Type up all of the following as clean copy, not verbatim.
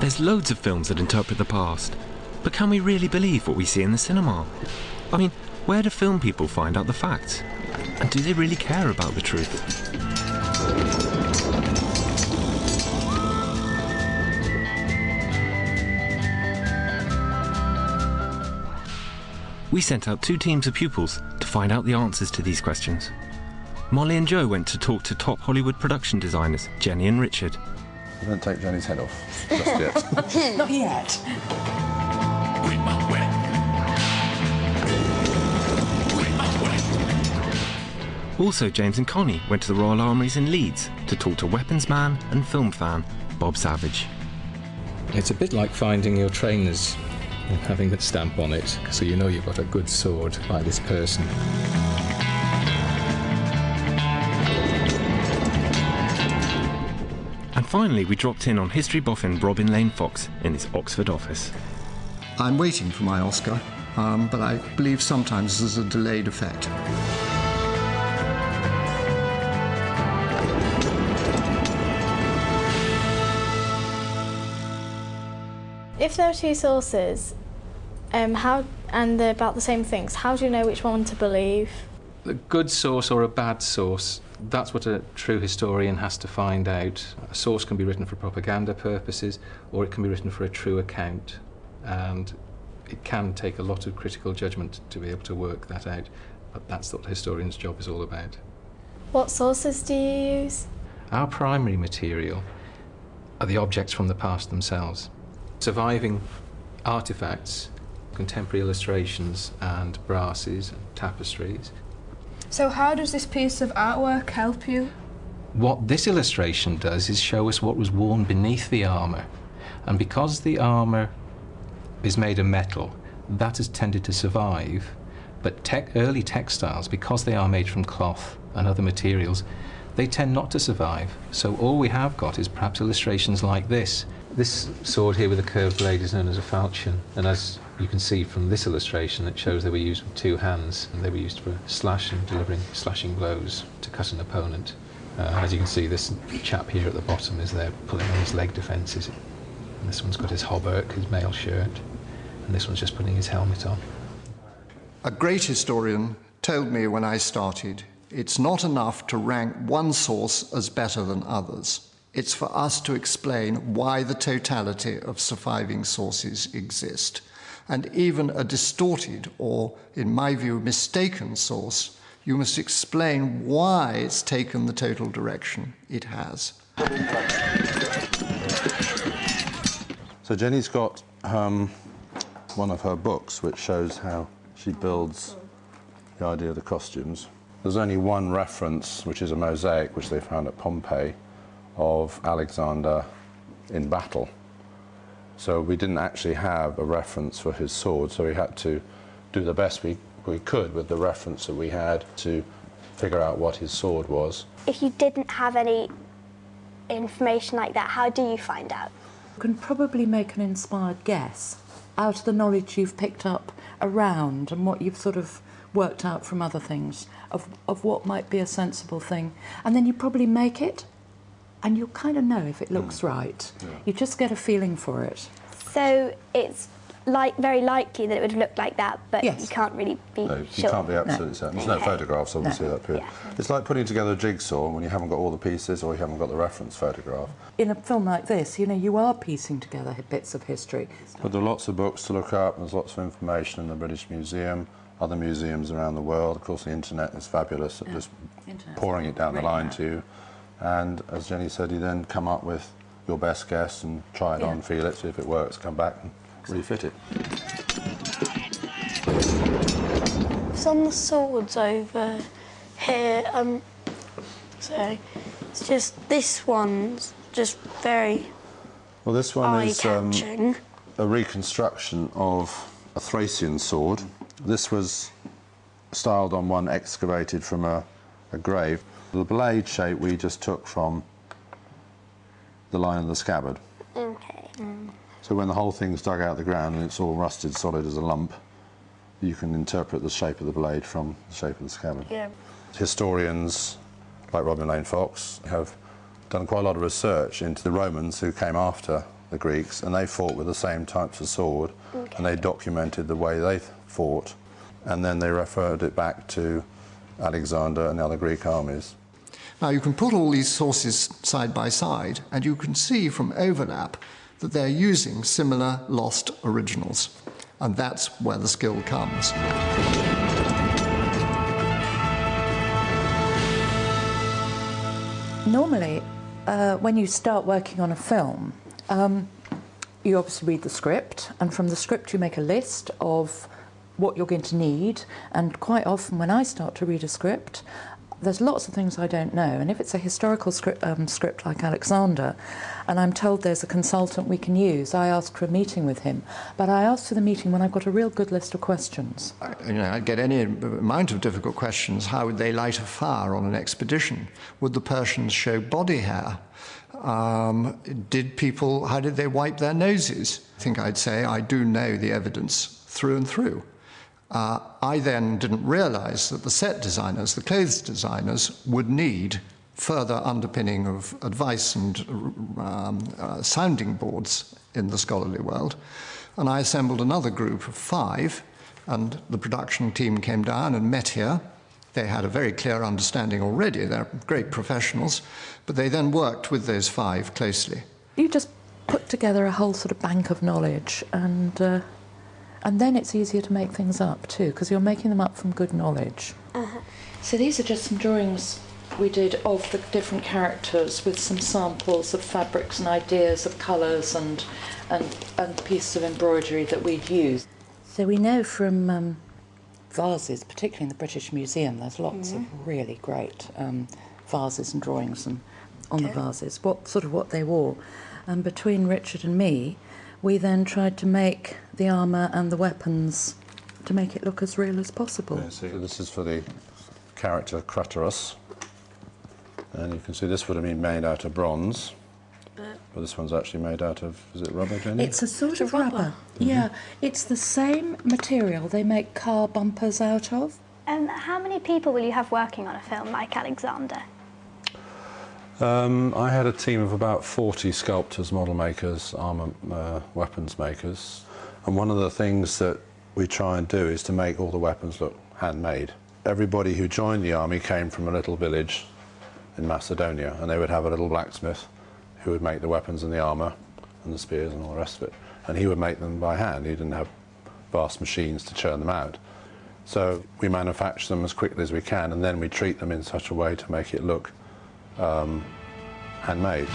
There's loads of films that interpret the past, but can we really believe what we see in the cinema? I mean, where do film people find out the facts? And do they really care about the truth? We sent out 2 teams of pupils to find out the answers to these questions. Molly and Joe went to talk to top Hollywood production designers, Jenny and Richard. Don't take Jenny's head off just yet. Not yet. Also, James and Connie went to the Royal Armouries in Leeds to talk to weapons man and film fan Bob Savage. It's a bit like finding your trainers and having that stamp on it, so you know you've got a good sword by this person. And finally, we dropped in on history boffin Robin Lane Fox in his Oxford office. I'm waiting for my Oscar, but I believe sometimes there's a delayed effect. If there are 2 sources, and they're about the same things, how do you know which one to believe? A good source or a bad source, that's what a true historian has to find out. A source can be written for propaganda purposes, or it can be written for a true account. And it can take a lot of critical judgment to be able to work that out, but that's what a historian's job is all about. What sources do you use? Our primary material are the objects from the past themselves. Surviving artefacts, contemporary illustrations and brasses and tapestries. So how does this piece of artwork help you? What this illustration does is show us what was worn beneath the armour. And because the armour is made of metal, that has tended to survive. But early textiles, because they are made from cloth and other materials, they tend not to survive. So all we have got is perhaps illustrations like this. This sword here with a curved blade is known as a falchion, and as you can see from this illustration, it shows they were used with 2 hands, and they were used for slashing, delivering slashing blows to cut an opponent. As you can see, this chap here at the bottom is there pulling on his leg defences, and this one's got his hauberk, his mail shirt, and this one's just putting his helmet on. A great historian told me when I started, it's not enough to rank one source as better than others. It's for us to explain why the totality of surviving sources exist. And even a distorted or, in my view, mistaken source, you must explain why it's taken the total direction it has. So Jenny's got one of her books which shows how she builds the idea of the costumes. There's only one reference, which is a mosaic which they found at Pompeii, of Alexander in battle. So we didn't actually have a reference for his sword, so we had to do the best we could with the reference that we had to figure out what his sword was. If you didn't have any information like that, how do you find out? You can probably make an inspired guess out of the knowledge you've picked up around and what you've sort of worked out from other things of what might be a sensible thing. And then you probably make it, and you'll kind of know if it looks right. Yeah. You just get a feeling for it. So it's very likely that it would look like that, but yes. You can't really be sure. You can't be absolutely certain. There's no photographs, obviously, of that period. Yeah. It's like putting together a jigsaw when you haven't got all the pieces or you haven't got the reference photograph. In a film like this, you know, you are piecing together bits of history. But there are lots of books to look up, there's lots of information in the British Museum, other museums around the world. Of course, the internet is fabulous at just pouring it down the line to you. And as Jenny said, you then come up with your best guess and try it on, feel it, see if it works, come back and refit it. It's on the swords over here. So it's just this one's just very well. This one is eye-catching. A reconstruction of a Thracian sword. This was styled on one excavated from a grave. The blade shape we just took from the line of the scabbard. Okay. So when the whole thing's dug out of the ground and it's all rusted solid as a lump, you can interpret the shape of the blade from the shape of the scabbard. Yeah. Historians like Robin Lane Fox have done quite a lot of research into the Romans who came after the Greeks, and they fought with the same types of sword, and they documented the way they fought, and then they referred it back to Alexander and the other Greek armies. Now, you can put all these sources side by side, and you can see from overlap that they're using similar lost originals, and that's where the skill comes. Normally, when you start working on a film, you obviously read the script, and from the script you make a list of what you're going to need, and quite often when I start to read a script, there's lots of things I don't know, and if it's a historical script like Alexander, and I'm told there's a consultant we can use, I ask for a meeting with him, but I ask for the meeting when I've got a real good list of questions. I'd get any amount of difficult questions. How would they light a fire on an expedition? Would the Persians show body hair? How did they wipe their noses? I think I'd say I do know the evidence through and through. I then didn't realise that the set designers, the clothes designers, would need further underpinning of advice and sounding boards in the scholarly world. And I assembled another group of 5, and the production team came down and met here. They had a very clear understanding already. They're great professionals, but they then worked with those 5 closely. You just put together a whole sort of bank of knowledge, and then it's easier to make things up too, because you're making them up from good knowledge. So these are just some drawings we did of the different characters with some samples of fabrics and ideas of colours and pieces of embroidery that we'd used. So we know from vases, particularly in the British Museum, there's lots of really great vases and drawings on the vases, what they wore. And between Richard and me, we then tried to make the armour and the weapons to make it look as real as possible. Yeah, so this is for the character Craterus, and you can see this would have been made out of bronze, but this one's actually made out of, is it rubber, Jenny? It's a sort of rubber. Yeah, it's the same material they make car bumpers out of. How many people will you have working on a film like Alexander? I had a team of about 40 sculptors, model makers, armour weapons makers, and one of the things that we try and do is to make all the weapons look handmade. Everybody who joined the army came from a little village in Macedonia, and they would have a little blacksmith who would make the weapons and the armour and the spears and all the rest of it, and he would make them by hand. He didn't have vast machines to churn them out. So we manufacture them as quickly as we can, and then we treat them in such a way to make it look handmade.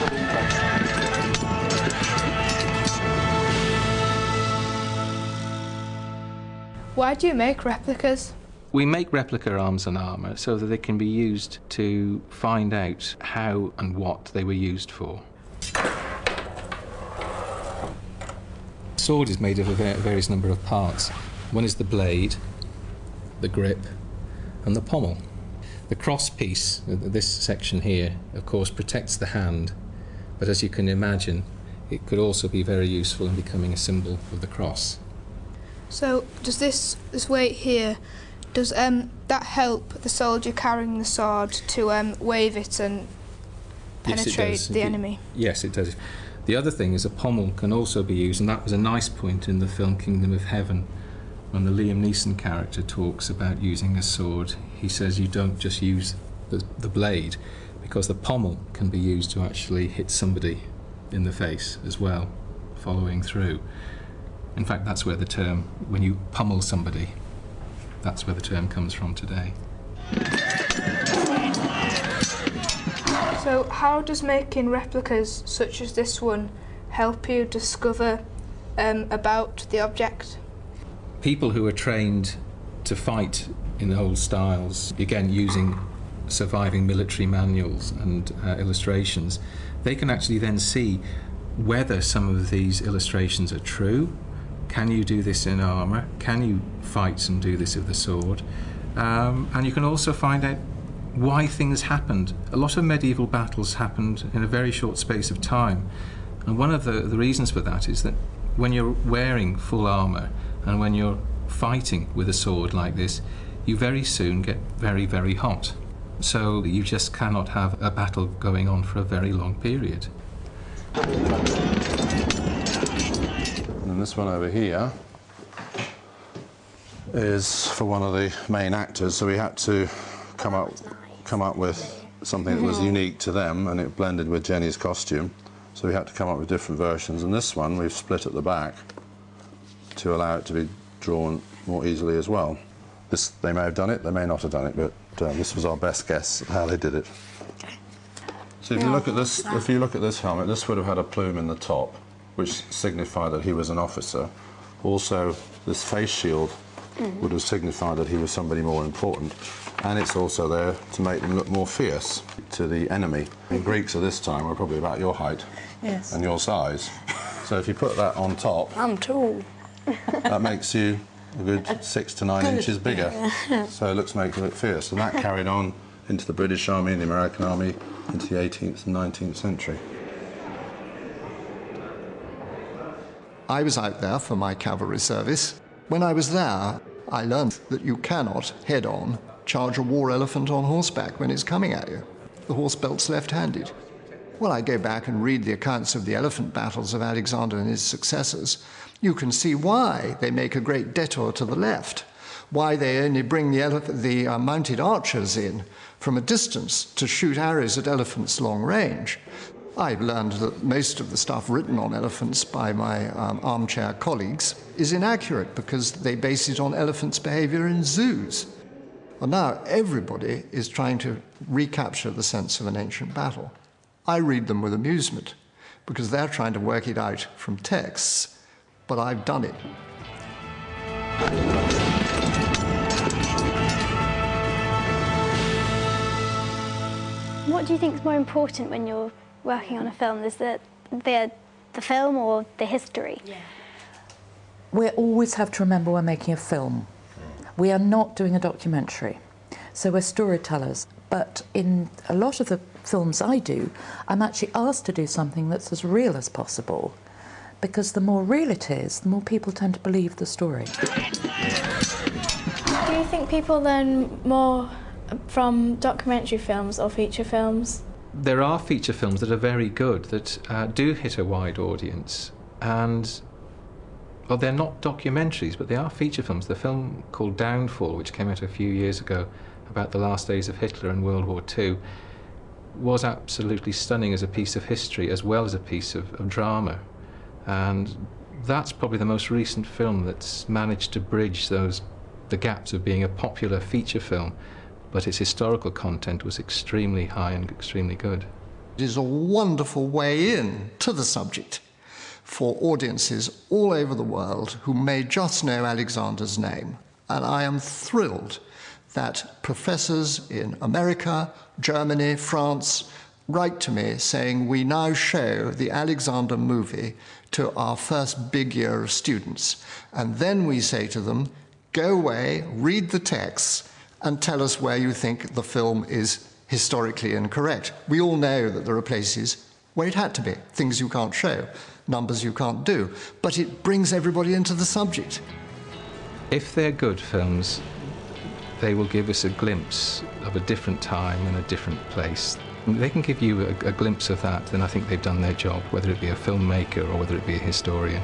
Why do you make replicas? We make replica arms and armour so that they can be used to find out how and what they were used for. The sword is made of a various number of parts. One is the blade, the grip, and the pommel. The cross piece, this section here, of course, protects the hand, but as you can imagine, it could also be very useful in becoming a symbol of the cross. So, does this weight here, does that help the soldier carrying the sword to wave it and penetrate the enemy? Yes, it does. The other thing is a pommel can also be used, and that was a nice point in the film Kingdom of Heaven, when the Liam Neeson character talks about using a sword. He says you don't just use the blade, because the pommel can be used to actually hit somebody in the face as well, following through. In fact, that's where the term, when you pummel somebody, that's where the term comes from today. So how does making replicas such as this one help you discover about the object? People who are trained to fight in old styles, again using surviving military manuals and illustrations, they can actually then see whether some of these illustrations are true. Can you do this in armour? Can you fight and do this with the sword? And you can also find out why things happened. A lot of medieval battles happened in a very short space of time, and one of the reasons for that is that when you're wearing full armour and when you're fighting with a sword like this, you very soon get very, very hot. So you just cannot have a battle going on for a very long period. this one over here is for one of the main actors, so we had to come up with something that was unique to them, and it blended with Jenny's costume. So we had to come up with different versions, and this one we've split at the back to allow it to be drawn more easily as well. This, they may have done it, they may not have done it, but this was our best guess at how they did it. So if you look at this helmet, this would have had a plume in the top, which signified that he was an officer. Also, this face shield would have signified that he was somebody more important, and it's also there to make them look more fierce to the enemy. The Greeks at this time were probably about your height and your size, so if you put that on top, I'm tall. that makes you a good 6 to 9 inches bigger, so it makes you look fierce, and that carried on into the British Army and the American Army into the 18th and 19th century. I was out there for my cavalry service. When I was there, I learned that you cannot head-on charge a war elephant on horseback when it's coming at you. The horse belt's left-handed. Well, I go back and read the accounts of the elephant battles of Alexander and his successors. You can see why they make a great detour to the left, why they only bring the mounted archers in from a distance to shoot arrows at elephants long range. I've learned that most of the stuff written on elephants by my armchair colleagues is inaccurate because they base it on elephants' behavior in zoos. Well, now everybody is trying to recapture the sense of an ancient battle. I read them with amusement because they're trying to work it out from texts, but I've done it. What do you think is more important when you're working on a film? Is the film or the history? We always have to remember we're making a film. We are not doing a documentary, so we're storytellers. But in a lot of the films I do, I'm actually asked to do something that's as real as possible, because the more real it is, the more people tend to believe the story. Do you think people learn more from documentary films or feature films? There are feature films that are very good, that do hit a wide audience, and well, they're not documentaries, but they are feature films. The film called Downfall, which came out a few years ago about the last days of Hitler and World War II, was absolutely stunning as a piece of history as well as a piece of drama. And that's probably the most recent film that's managed to bridge the gaps of being a popular feature film, but its historical content was extremely high and extremely good. It is a wonderful way in to the subject for audiences all over the world who may just know Alexander's name. And I am thrilled that professors in America, Germany, France write to me saying we now show the Alexander movie to our first big year of students. And then we say to them, go away, read the texts, and tell us where you think the film is historically incorrect. We all know that there are places where it had to be, things you can't show, numbers you can't do, but it brings everybody into the subject. If they're good films, they will give us a glimpse of a different time and a different place. They can give you a glimpse of that, then I think they've done their job, whether it be a filmmaker or whether it be a historian.